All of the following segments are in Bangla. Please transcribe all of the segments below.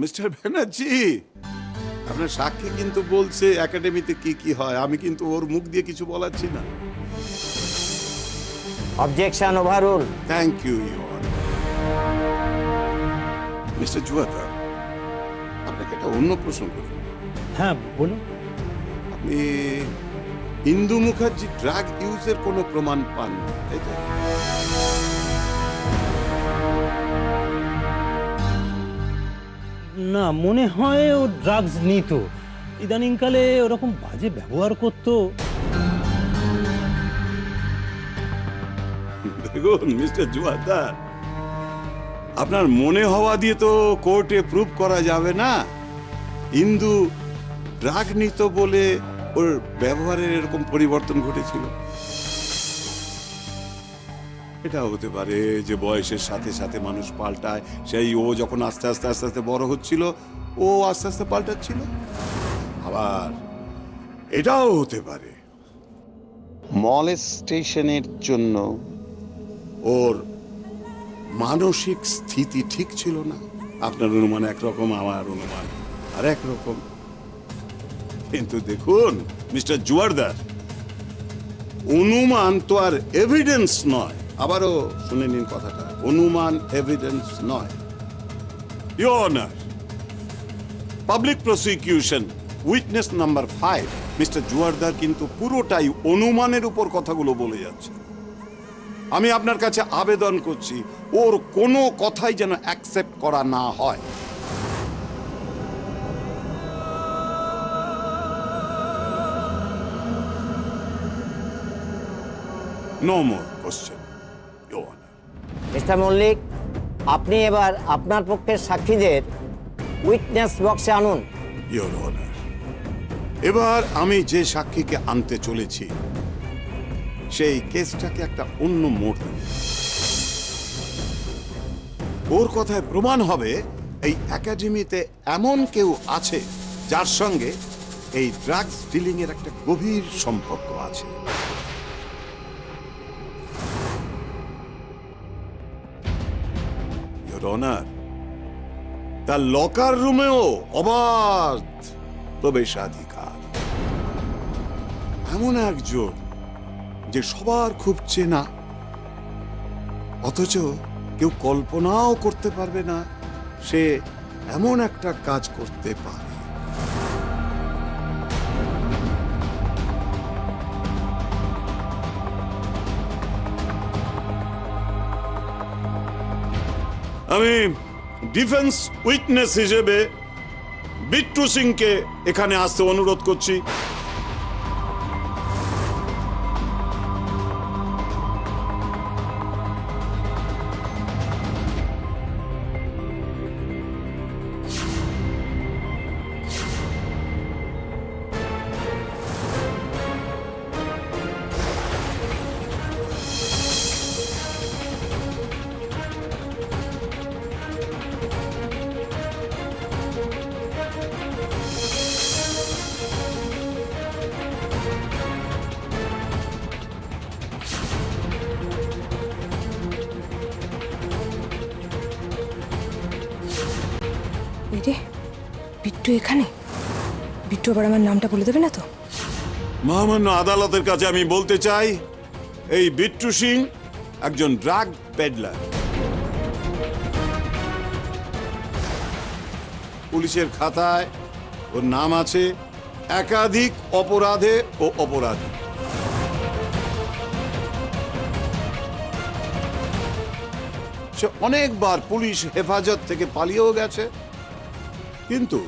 মিস্টার ব্যানার্জি, আপনার সাক্ষী কিন্তু বলছে একাডেমিতে কি কি হয়, আমি কিন্তু ওর মুখ দিয়ে কিছু বলাচ্ছি না। Objection overrule. Thank you your Mr Juata, আপনাকে একটা অন্য প্রশ্ন করি। হ্যাঁ বলুন। আপনি ইন্দু মুখার্জি ড্রাগ ইউজের কোনো প্রমাণ পান, তাই তো? না, মনে হয় ও ড্রাগস নিত, ইদানিংকালে ওরকম বাজে ব্যবহার করতো। দেখুন মিস্টার জুয়াদার, আপনার মনে হওয়া দিয়ে তো কোর্টে প্রুভ করা যাবে না ইন্দু ড্রাগ নিত বলে ওর ব্যবহারের এরকম পরিবর্তন ঘটেছিল। এটা হতে পারে যে বয়সের সাথে সাথে মানুষ পাল্টায়, সেই ও যখন আস্তে আস্তে আস্তে আস্তে বড় হচ্ছিল ও আস্তে আস্তে পাল্টাচ্ছিল। আবার এটাও হতে পারে মলেস্টেশনের জন্য ওর মানসিক স্থিতি ঠিক ছিল না। আপনার অনুমান একরকম, আমার অনুমান আর একরকম। কিন্তু দেখুন মিস্টার জুয়ারদার, অনুমান তো আর এভিডেন্স নয়। আবারও শুনে নিন কথাটা, অনুমান এভিডেন্স নয়। Your honour, public prosecution witness number 5 Mr Joardar কিন্তু পুরোটাই অনুমানের উপর কথাগুলো বলে যাচ্ছে। আমি আপনার কাছে আবেদন করছি ওর কোনো কথাই যেন অ্যাকসেপ্ট করা না হয়। No more question your honour. Mister Mallick, আপনি এবার আপনার পক্ষের সাক্ষীদের উইটনেস বক্সে আনুন। ইওর অনার, এবার আমি যে সাক্ষীকে আনতে চলেছি সেই কেসটাকে একটা অন্য মোড় দেব। ওর কথায় প্রমাণ হবে এই একাডেমিতে এমন কেউ আছে যার সঙ্গে এই ড্রাগস ডিলিং এর একটা গভীর সম্পর্ক আছে। ইওর অনার, তার লকার রুমেও অবাধ প্রবেশাধিকার। এমন একজন যে সবার খুব চেনা, অথচ কেউ কল্পনাও করতে পারবে না সে এমন একটা কাজ করতে পারে। আমি ডিফেন্স উইটনেস হিসেবে বিট্টু সিংকে এখানে আসতে অনুরোধ করছি। রে, বিট্টু এখানে? বিট্টু আবার আমার নামটা বলে দেবে না তো? মহামান্য আদালতের কাছে আমি বলতে চাই, এই বিট্টু সিং একজন ড্রাগ পেডলার। পুলিশের খাতায় ওর নাম আছে একাধিক অপরাধে ও অপরাধী। সে অনেকবার পুলিশ হেফাজত থেকে পালিয়েও গেছে, কিন্তু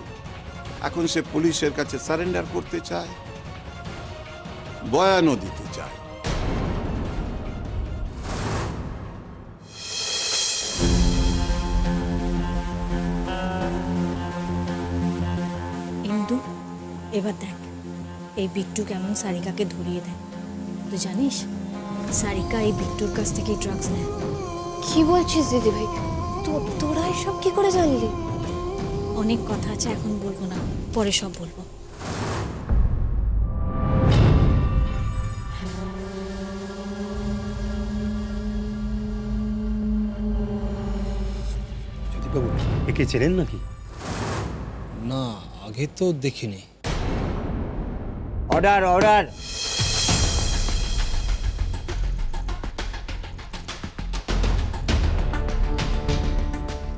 এখন সে পুলিশের কাছে সারেন্ডার করতে চায়, বয়ানও দিতে চায়। ইন্দু, এবার দেখ এই বিট্টু কেমন সারিকাকে ধরিয়ে দেয়। তুই জানিস সারিকা এই বিট্টুর কাছ থেকে ড্রাগস নেয়। কি বলছিস দিদি ভাই? তোরা এসব কি করে জানলি? অনেক কথা আছে, এখন বলবো না, পরে সব বলবো। জ্যোতিবাবু, একে চেনেন নাকি? আগে তো দেখিনি। Order order.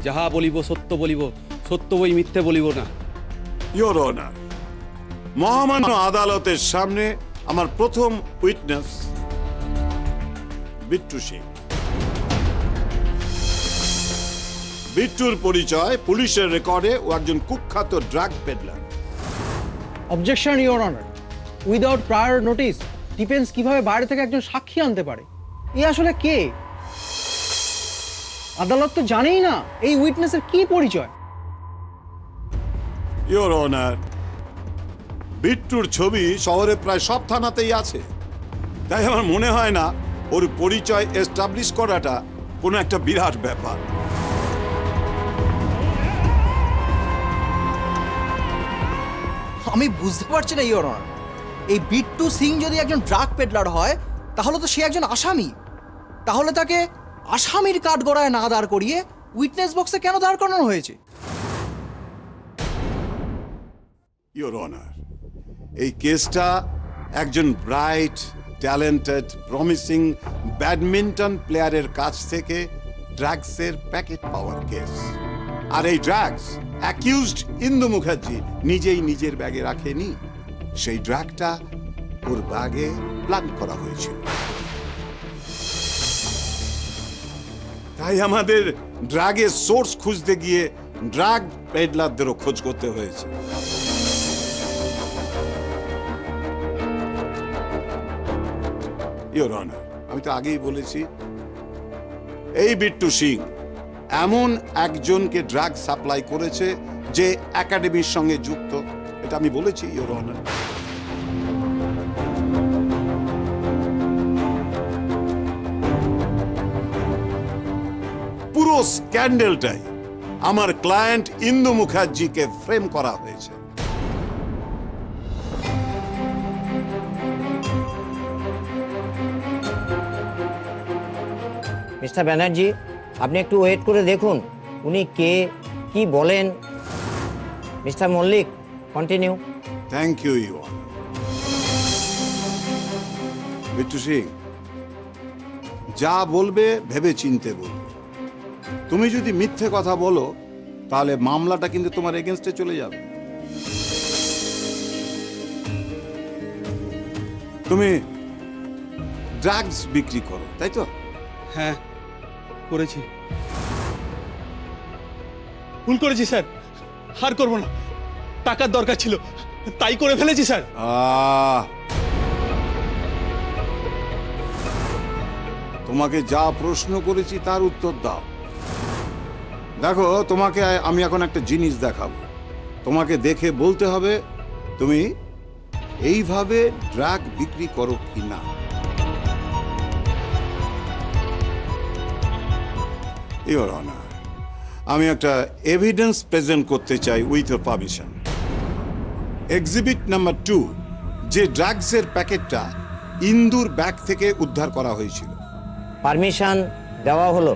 যাহা বলিব সত্য বলিব, সত্য বই মিথ্যে বলিব না। ইয়োর অনার, মহামান্য আদালতের সামনে আমার প্রথম উইটনেস বিট্টু সিং। বিট্টুর পরিচয় পুলিশের রেকর্ডে ও একজন কুখ্যাত drug peddler. Objection your honour, without prior notice defence কিভাবে বাইরে থেকে একজন সাক্ষী আনতে পারে? এ আসলে কে? আদালত তো জানেই না এই উইটনেসের কি পরিচয়। ইয়োর অনার, বিট্টুর ছবি শহরে প্রায় সব থানাতেই আছে, তাই আমার মনে হয় না ওর পরিচয় এস্টাবলিশ করাটা কোনো একটা বিরাট ব্যাপার। আমি বুঝতে পারছি না ইওর অনার, এই বিট্টু সিং যদি একজন ড্রাগ পেডলার হয় তাহলে তো সে একজন আসামি। তাহলে তাকে আসামির কাঠগড়ায় না দাঁড় করিয়ে উইটনেস বক্সে কেন দাঁড় করানো হয়েছে? ইয়োর অনার, এই কেসটা একজন ব্রাইট, ট্যালেন্টেড, প্রমিসিং ব্যাডমিন্টন প্লেয়ারের কাছ থেকে ড্রাগসের প্যাকেট পাওয়ার কেস। আর এই ড্রাগস অ্যাকিউজড ইন্দু মুখার্জি নিজেই নিজের ব্যাগে রাখেনি, সেই ড্রাগটা ওর ব্যাগে প্ল্যান করা হয়েছিল। তাই আমাদের ড্রাগের সোর্স খুঁজতে গিয়ে ড্রাগ পেডলারদেরও খোঁজ করতে হয়েছে। ইয়োর অনার, আমি তো আগেই বলেছি এই বিট্টু সিং এমন একজনকে ড্রাগ সাপ্লাই করেছে যে একাডেমির সঙ্গে যুক্ত, এটা আমি বলেছি ইয়োর অনার। পুরো স্ক্যান্ডেলটাই আমার ক্লায়েন্ট ইন্দু মুখার্জিকে ফ্রেম করা হয়েছে। মিস্টার ব্যানার্জি, আপনি একটু ওয়েট করে দেখুন উনি কে, কি বলেন। Mister Mallick, continue. Thank you you Bittu Singh, যা বলবে ভেবে চিনতে বলবে। তুমি যদি মিথ্যে কথা বলো তাহলে মামলাটা কিন্তু তোমার এগেনস্টে চলে যাবে। তুমি ড্রাগস বিক্রি করো, তাই তো? হ্যাঁ, করেছি, ভুল করেছি স্যার, হার করবো না, টাকার দরকার ছিল তাই করে ফেলেছি স্যার। তোমাকে যা প্রশ্ন করেছি তার উত্তর দাও। দেখো, তোমাকে আমি এখন একটা জিনিস দেখাবো, তোমাকে দেখে বলতে হবে তুমি এইভাবে ড্রাগ বিক্রি করো কি না। ইওর অনার, আমি একটা এভিডেন্স প্রেজেন্ট করতে চাই with your permission. Exhibit number 2, যে ড্রাগসের প্যাকেটটা ইন্দুর ব্যাগ থেকে উদ্ধার করা হয়েছিল। পারমিশন দেওয়া হলো।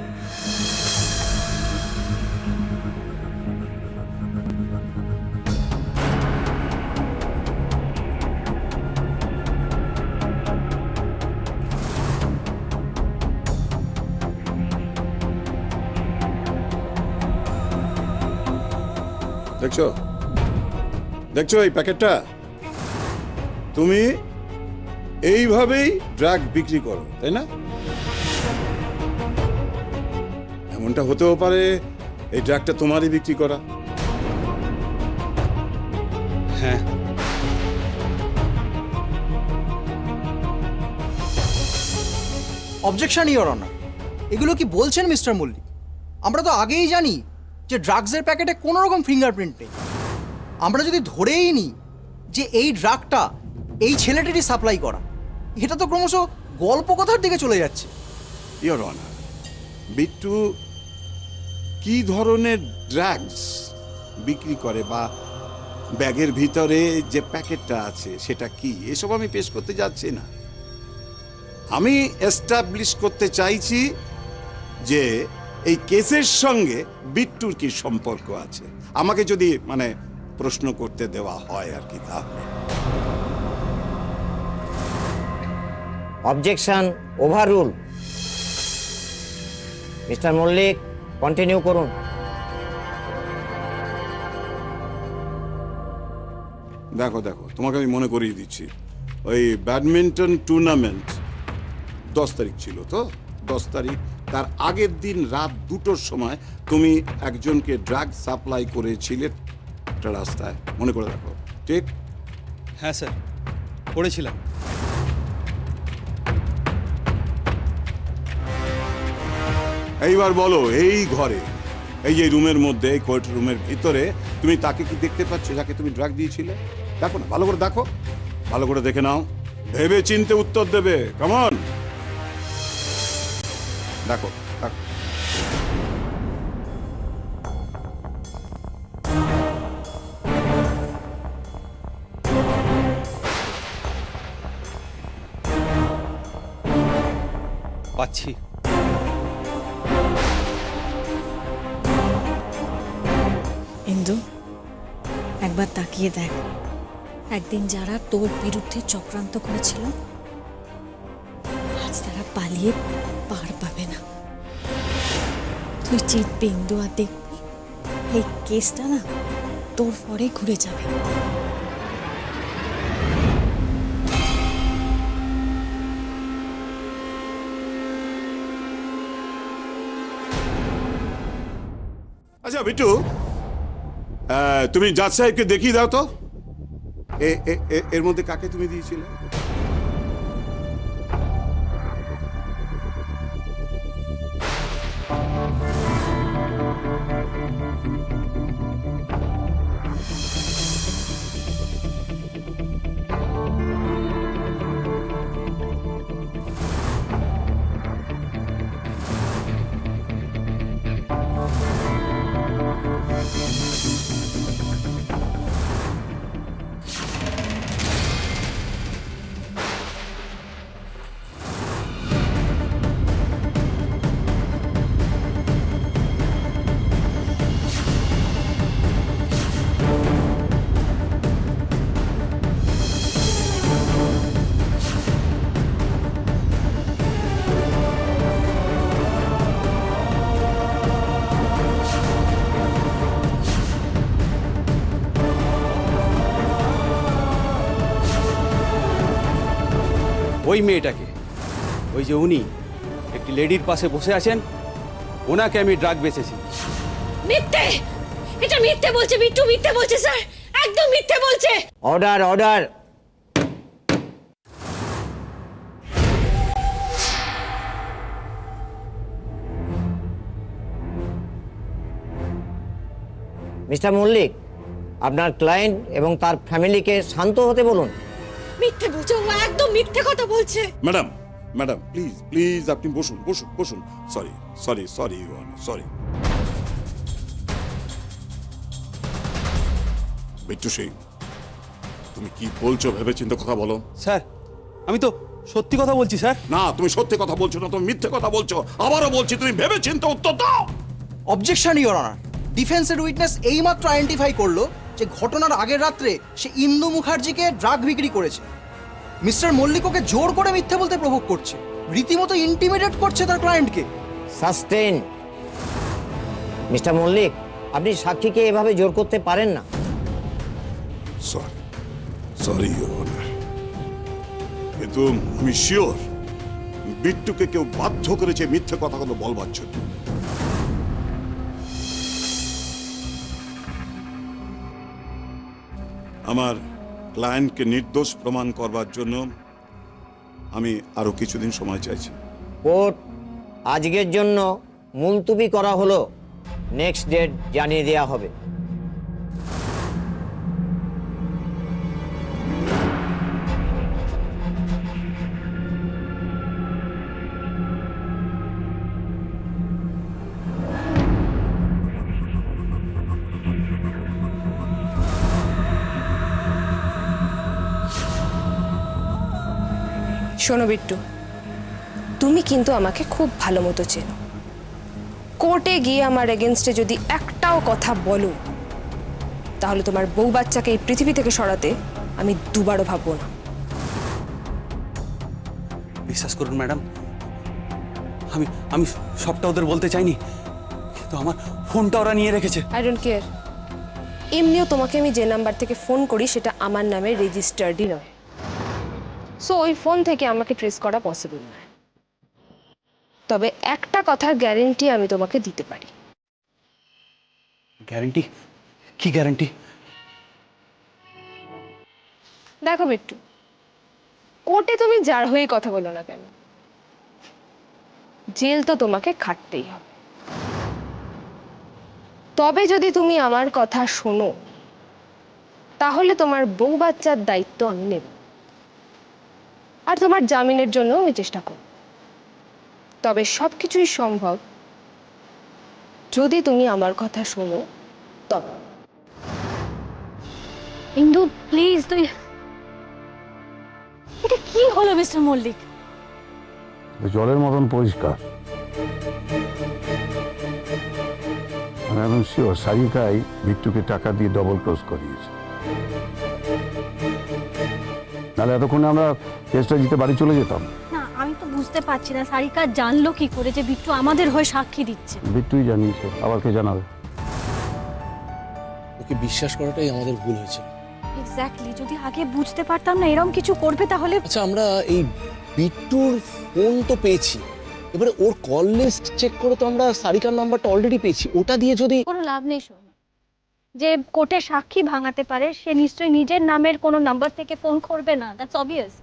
দেখছো, দেখছো এই প্যাকেটটা? তুমি এইভাবেই ড্রাগ বিক্রি করো, তাই না? এমনটা হতেও পারে এই ড্রাগটা তোমারই বিক্রি করা। হ্যাঁ, অবজেকশন ইওর অনার, এগুলো কি বলছেন মিস্টার মল্লিক? আমরা তো আগেই জানি যে ড্রাগসের প্যাকেটে কোনো রকম ফিঙ্গারপ্রিন্ট নেই। আমরা যদি ধরেই নিই যে এই ড্রাগটা এই ছেলেটিরই সাপ্লাই করা, এটা তো ক্রমশ গল্প কথার দিকে চলে যাচ্ছে। ইওর অনার, বিট্টু কি ধরনের ড্রাগস বিক্রি করে বা ব্যাগের ভিতরে যে প্যাকেটটা আছে সেটা কি, এসব আমি পেশ করতে যাচ্ছি না। আমি এস্টাবলিশ করতে চাইছি যে এই কেসের সঙ্গে বিট্টুর কি সম্পর্ক আছে। আমাকে যদি প্রশ্ন করতে দেওয়া হয় আর কি। তাহলে objection overrule. Mister Mallick, continue করুন। দেখো দেখো, তোমাকে আমি মনে করিয়ে দিচ্ছি, ওই ব্যাডমিন্টন টুর্নামেন্ট 10 তারিখ ছিল তো, 10 তারিখ, তার আগের দিন রাত 2টোর সময় তুমি একজনকে ড্রাগ সাপ্লাই করেছিলে একটা রাস্তায়, মনে করে দেখো, ঠিক? হ্যাঁ স্যার, করেছিলাম। এইবার বলো, এই ঘরে, এই যে রুমের মধ্যে, এই কোর্ট রুমের ভিতরে তুমি তাকে কি দেখতে পাচ্ছ যাকে তুমি ড্রাগ দিয়েছিলে? দেখো না, ভালো করে দেখো, ভালো করে দেখে নাও, ভেবে চিন্তে উত্তর দেবে। কেমন? দেখো দেখো। পাচ্ছি। ইন্দু, একবার তাকিয়ে দেখ, একদিন যারা তোর বিরুদ্ধে চক্রান্ত করেছিল আজ তারা পালিয়ে পার পাবে না। তুই জিতবি ইন্দু, আর দেখবি এই কেসটা না তোর পরে ঘুরে যাবে। আচ্ছা বিট্টু, তুমি জাজ সাহেবকে দেখিয়ে দাও তো, এর মধ্যে কাকে তুমি দিয়েছিলে? ওই মেয়েটাকে, ওই যে উনি একটি লেডির পাশে বসে আছেন, ওনাকে আমি ড্রাগ বেচেছি। মিথ্যে! এটা মিথ্যে বলছে বিট্টু, মিথ্যে বলছে স্যার, একদম মিথ্যে বলছে। Order, order. মিস্টার মল্লিক, আপনার ক্লায়েন্ট এবং তার ফ্যামিলিকে শান্ত হতে বলুন। মিথ্যে বলছে, ও একদম মিথ্যে কথা বলছে। ম্যাডাম, ম্যাডাম, প্লিজ প্লিজ আপনি বসুন, বসুন, বসুন। Sorry sorry sorry sorry. Bittu Singh, তুমি কি বলছো ভেবে চিন্তে কথা বলো। স্যার, আমি তো সত্যি কথা বলছি স্যার। না, তুমি সত্যি কথা বলছো না, তুমি মিথ্যে কথা বলছো। আবারও বলছি, তুমি ভেবে চিন্তে উত্তর দাও। অবজেকশন ইওর অনার, ডিফেন্সের উইটনেস এইমাত্র আইডেন্টিফাই করলো যে ঘটনার আগের রাত্রে সে ইন্দু মুখার্জিকে ড্রাগ বিক্রি করেছে। মিস্টার মল্লিক ওকে জোর করে মিথ্যে বলতে প্রভোগ করছে, রীতিমতো ইন্টিমিডেট করছে তার ক্লায়েন্টকে। সাস্টেন। মিস্টার মল্লিক, আপনি সাক্ষীকে এভাবে জোর করতে পারেন না। সরি সরি অনার, কিন্তু আমি শিওর বিট্টুকে কেউ বাধ্য করেছে মিথ্যে কথাগুলো বলবার জন্য। আমার ক্লায়েন্টকে নির্দোষ প্রমাণ করবার জন্য আমি আরো কিছুদিন সময় চাইছি। কোর্ট আজকের জন্য মুলতুবি করা হলো, নেক্সট ডেট জানিয়ে দেওয়া হবে। শোনো বিট্টু, তুমি কিন্তু আমাকে খুব ভালো মতো চেনো। কোর্টে গিয়ে আমার এগেনস্টে যদি একটাও কথা বলো তাহলে তোমার বউ বাচ্চাকে এই পৃথিবী থেকে সরাতে আমি দুবারও ভাববো না। বিশ্বাস করুন ম্যাডাম, আমি আমি সবটা ওদের বলতে চাইনি, কিন্তু আমার ফোনটা ওরা নিয়ে রেখেছে। I don't care. এমনিও তোমাকে আমি যে নাম্বার থেকে ফোন করি সেটা আমার নামে রেজিস্টার্ডই নয়, সো ওই ফোন থেকে আমাকে ট্রেস করা পসিবল নয়। তবে একটা কথার গ্যারেন্টি আমি তোমাকে দিতে পারি। গ্যারেন্টি? কি গ্যারেন্টি? দেখো বিট্টু, কোর্টে তুমি যার হয়ে কথা বলো না কেন, জেল তো তোমাকে খাটতেই হবে। তবে যদি তুমি আমার কথা শোনো, তাহলে তোমার বউ বাচ্চার দায়িত্ব আমি নেব, আর তোমার জামিনের জন্য আমি চেষ্টা করব। তবে সবকিছুই সম্ভব যদি তুমি আমার কথা শোনো তবে। বিন্দু প্লিজ, তুই এটা কি হলো মিস্টার মল্লিক? জলের মতন পরিষ্কার। আমি এখন শিওর সারিকাই বিট্টুকে টাকা দিয়ে ডবল ক্রস করিয়েছে, নাহলে এতক্ষণে আমরা কেসটা জিতে বাড়ি চলে যেতাম। না, আমি তো বুঝতে পারছি না সারিকা জানলো কি করে যে বিট্টু আমাদের হয়ে সাক্ষী দিচ্ছে। বিট্টুই জানিয়েছে, আবার কে জানাবে? ওকে বিশ্বাস করাটাই আমাদের ভুল হয়েছিল। এক্স্যাক্টলি, যদি আগে বুঝতে পারতাম না এরকম কিছু করবে তাহলে। আচ্ছা, আমরা এই বিট্টুর ফোন তো পেয়েছি, এবারে ওর কল লিস্ট চেক করে তো আমরা সারিকার নাম্বারটা অলরেডি পেয়েছি। ওটা দিয়ে যদি কোনো লাভ নেই শোন, যে কোর্টে সাক্ষী ভাঙাতে পারে সে নিশ্চয়ই নিজের নামের কোনো নাম্বার থেকে ফোন করবে না, দ্যাটস অবভিয়াস।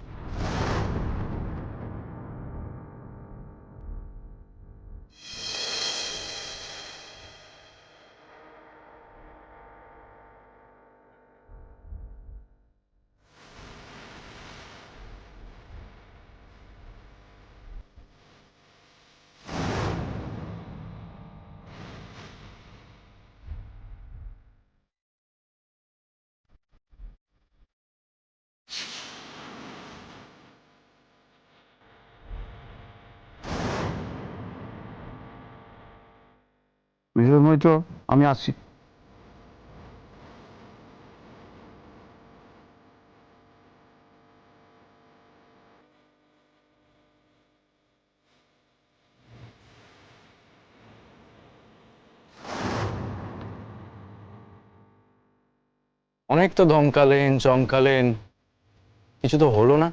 মিসেস মৈত্র, আমি আসছি। অনেক তো ধমকালেন চমকালেন, কিছু তো হলো না।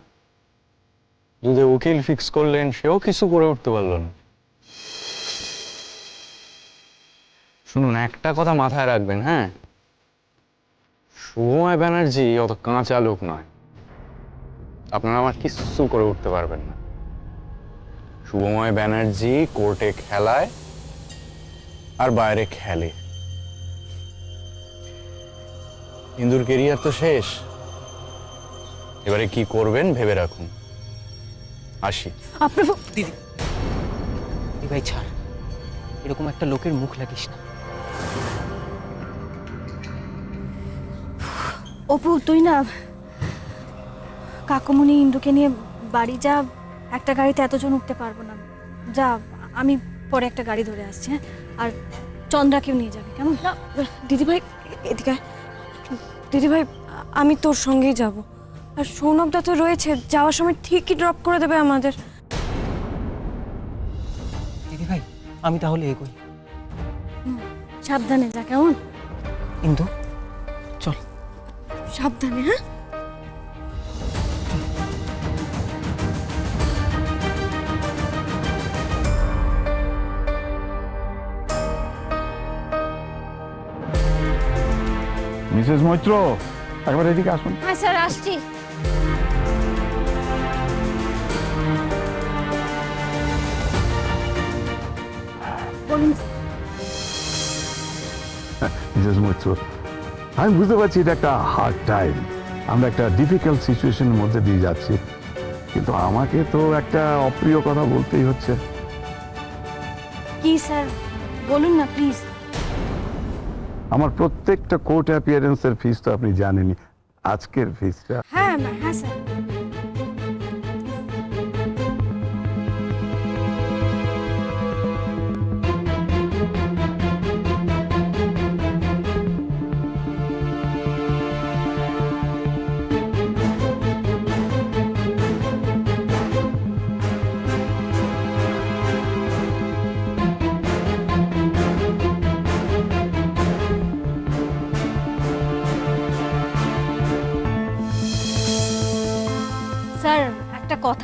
যদি উকিল ফিক্স করলেন, সেও কিছু করে উঠতে পারলো না। শুনুন, একটা কথা মাথায় রাখবেন, হ্যাঁ, শুভময় ব্যানার্জি অত কাঁচা লোক নয়। আপনারা আমার কিছু করে উঠতে পারবেন না। শুভময় ব্যানার্জি কোর্টে খেলায় আর বাইরে খেলে। ইন্দুর কেরিয়ার তো শেষ, এবারে কি করবেন ভেবে রাখুন। আসি। দিদি ভাই ছাড়, এরকম একটা লোকের মুখ লাগিস না। অপু, তুই না কাকুমণি ইন্দুকে নিয়ে বাড়ি যা, একটা গাড়িতে এতজন উঠতে পারবো না। যা, আমি পরে একটা গাড়ি ধরে আসছি। হ্যাঁ, আর চন্দ্রাকেও নিয়ে যাবে, কেমন? না দিদিভাই, এদিকে আয়। দিদিভাই, আমি তোর সঙ্গেই যাব, আর সৌনকদা তো রয়েছে, যাওয়ার সময় ঠিকই ড্রপ করে দেবে আমাদের। দিদি ভাই, আমি তাহলে এগোই। সাবধানে যা, কেমন? ইন্দু চল। সাবধানে, হ্যাঁ। মিসেস মৈত্র, একবার এদিকে আসুন। হ্যাঁ স্যার, আসছি। বলুন। মিসেস মৈত্র, আমি বুঝতে পারছি এটা একটা হার্ড টাইম, আমরা একটা ডিফিকাল্ট সিচুয়েশনের মধ্যে দিয়ে যাচ্ছি, কিন্তু আমাকে তো একটা অপ্রিয় কথা বলতেই হচ্ছে। কি স্যার, বলুন না প্লিজ। আমার প্রত্যেকটা কোর্ট অ্যাপিয়ারেন্সের ফিস তো আপনি জানেনই, আজকের ফিসটা। হ্যাঁ হ্যাঁ স্যার।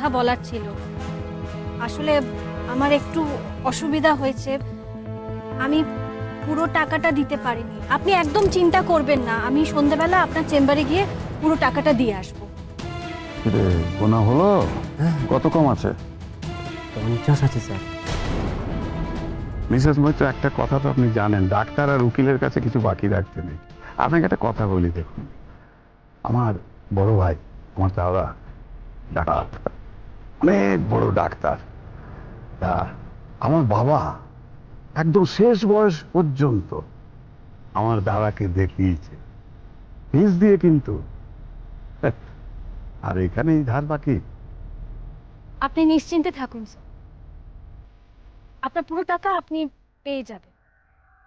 কথা বলার ছিল। আসলে আমার একটু অসুবিধা হয়েছে, আমি পুরো টাকাটা দিতে পারিনি। আপনি একদম চিন্তা করবেন না, আমি সন্ধ্যাবেলা আপনার চেম্বারে গিয়ে পুরো টাকাটা দিয়ে আসবো। রে, গোনা হলো? কত কম আছে? 50 আছে স্যার। মিসেস মৈত্র, একটা কথা তো আপনি জানেন, ডাক্তার আর উকিলের কাছে কিছু বাকি রাখতে নেই। আপনাকে একটা কথা বলি, দেখুন, আমার বড় ভাই, আমার দাদা ডাক্তার, অনেক বড় ডাক্তার। তা আমার বাবা একদম শেষ বয়স পর্যন্ত আমার দাদাকে দেখিয়েছে, ফিস দিয়ে কিন্তু। আর এখানেই ধার বাকি। আপনি নিশ্চিন্তে থাকুন স্যার, আপনার পুরো টাকা আপনি পেয়ে যাবেন।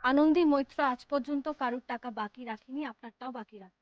আনন্দী মৈত্র আজ পর্যন্ত কারোর টাকা বাকি রাখেনি, আপনারটাও বাকি রাখেনি।